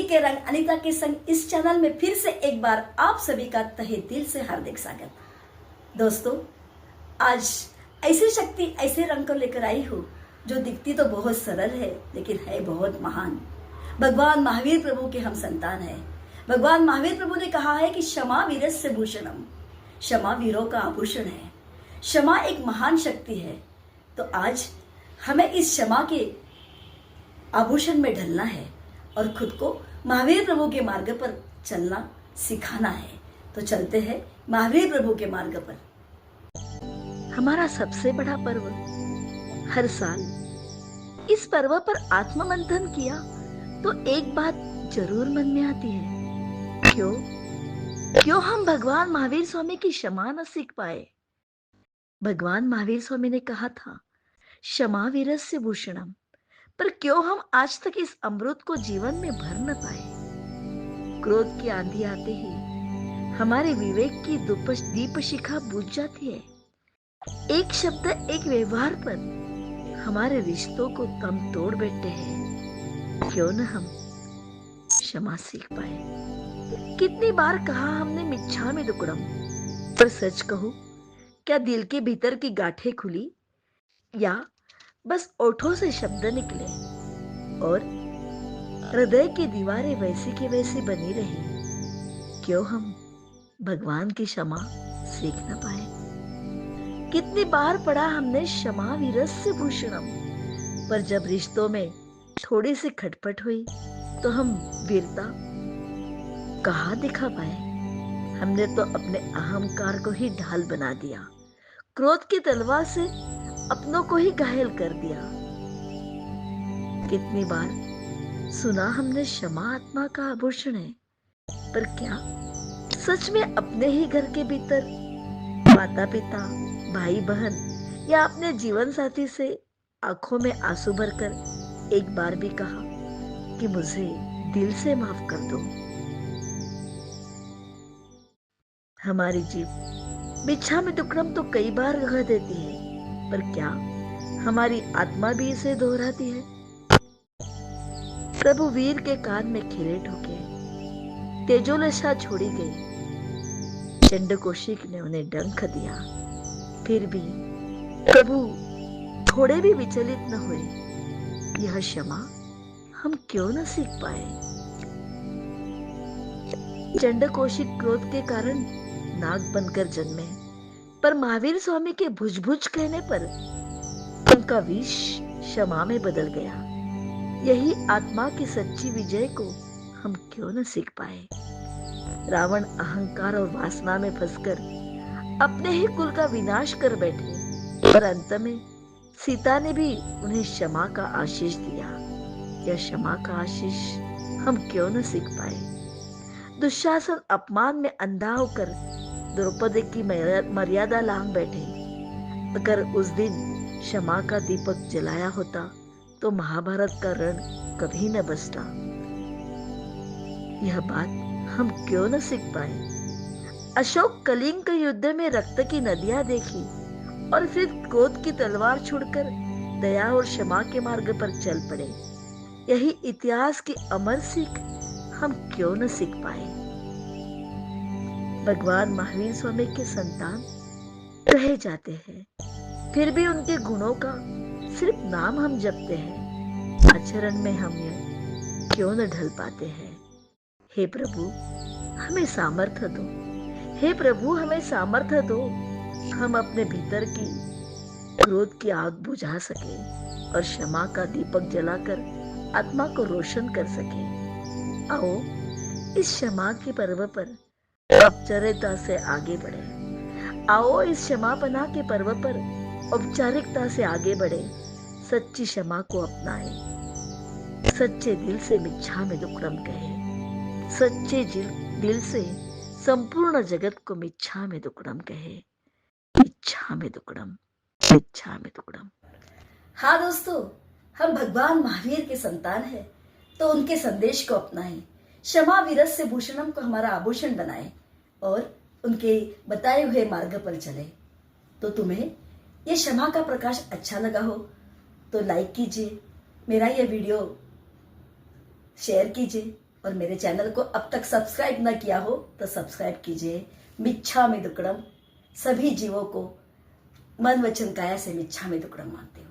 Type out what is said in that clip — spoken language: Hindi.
के रंग अनीता के संग इस चैनल में फिर से एक बार आप सभी का तहे दिल से हार्दिक स्वागत। दोस्तों, आज ऐसी शक्ति, ऐसे रंग को लेकर आई हूँ जो दिखती तो बहुत सरल है लेकिन है बहुत महान। भगवान महावीर प्रभु के हम संतान हैं। भगवान महावीर प्रभु ने कहा है कि क्षमा वीरस्य भूषणम, क्षमा वीरों का आभूषण है। क्षमा एक महान शक्ति है। तो आज हमें इस क्षमा के आभूषण में ढलना है और खुद को महावीर प्रभु के मार्ग पर चलना सिखाना है। तो चलते हैं महावीर प्रभु के मार्ग पर। हमारा सबसे बड़ा पर्व हर साल इस पर्व पर आत्ममंथन किया तो एक बात जरूर मन में आती है, क्यों हम भगवान महावीर स्वामी की क्षमा न सीख पाए। भगवान महावीर स्वामी ने कहा था क्षमा वीरस्य भूषणम, पर क्यों हम आज तक इस अमृत को जीवन में भर न पाए। क्रोध की आंधी आते ही हमारे विवेक की दीप शिखा बुझ जाती है। एक शब्द, एक व्यवहार पर हमारे रिश्तों को दम तोड़ बैठते हैं। क्यों न हम क्षमा सीख पाए। कितनी बार कहा हमने मिच्छामि दुक्कडम, पर सच कहूं, क्या दिल के भीतर की गांठें खुली या बस ओठों से शब्द निकले और हृदय की दीवारें वैसी की वैसी बनी रही। क्यों हम भगवान की क्षमा सीख न पाए। कितनी बार पढ़ा हमने क्षमा वीरस्य भूषणम, पर जब रिश्तों में थोड़ी सी खटपट हुई तो हम वीरता कहाँ दिखा पाए। हमने तो अपने अहंकार को ही ढाल बना दिया, क्रोध की तलवार से अपनों को ही घायल कर दिया। कितनी बार सुना हमने क्षमा आत्मा का आभूषण है, पर क्या सच में अपने ही घर के भीतर माता पिता, भाई बहन या अपने जीवन साथी से आंखों में आंसू भरकर एक बार भी कहा कि मुझे दिल से माफ कर दो। हमारी जीभ मिच्छामि दुक्कडम तो कई बार कह देती है, पर क्या हमारी आत्मा भी इसे दोहराती है। प्रभु वीर के कान में खिरे ठोके, तेजोलशा छोड़ी गई, चंड कौशिक ने उन्हें डंक दिया, फिर भी प्रभु थोड़े भी विचलित न हुए। यह क्षमा हम क्यों न सीख पाए। चंड कौशिक क्रोध के कारण नाग बनकर जन्मे, पर महावीर स्वामी के भुज कहने पर उनका विष क्षमा में बदल गया। यही आत्मा की सच्ची विजय को हम क्यों न सीख पाए। रावण अहंकार और वासना में फंसकर अपने ही कुल का विनाश कर बैठे, पर अंत में सीता ने भी उन्हें क्षमा का आशीष दिया। यह क्षमा का आशीष हम क्यों न सीख पाए। दुशासन अपमान में अंधा होकर द्रौपदी की मर्यादा लांघ बैठे। अगर उस दिन क्षमा का दीपक जलाया होता तो महाभारत का रण कभी न बसता। यह बात हम क्यों न सीख पाए। अशोक कलिंग के युद्ध में रक्त की नदियां देखी और फिर क्रोध की तलवार छोड़कर दया और क्षमा के मार्ग पर चल पड़े। यही इतिहास की अमर सीख हम क्यों न सीख पाए। भगवान महावीर स्वामी के संतान कहे जाते हैं, फिर भी उनके गुणों का सिर्फ नाम हम जपते हैं। आचरण में हम यह क्यों न ढल पाते हैं। हे प्रभु हमें सामर्थ्य दो, हे प्रभु हमें सामर्थ्य दो, हम अपने भीतर की क्रोध की आग बुझा सके और क्षमा का दीपक जलाकर आत्मा को रोशन कर सके। आओ इस क्षमा के पर्व पर औपचारिकता से आगे बढ़े। आओ इस क्षमापना के पर्व पर औपचारिकता से आगे बढ़े। सच्ची क्षमा को अपनाए, सच्चे दिल से मिच्छामि दुक्कडम कहे, सच्चे दिल से संपूर्ण जगत को मिच्छामि दुक्कडम कहे। मिच्छामि दुक्कडम, मिच्छामि दुक्कडम। हाँ दोस्तों, हम भगवान महावीर के संतान हैं, तो उनके संदेश को अपनाएं। क्षमा वीरस्य भूषणम को हमारा आभूषण बनाएं और उनके बताए हुए मार्ग पर चले। तो तुम्हें ये क्षमा का प्रकाश अच्छा लगा हो तो लाइक कीजिए, मेरा ये वीडियो शेयर कीजिए और मेरे चैनल को अब तक सब्सक्राइब न किया हो तो सब्सक्राइब कीजिए। मिच्छामि दुक्कडम, सभी जीवों को मन वचन काया से मिच्छामि दुक्कडम मानती हूँ।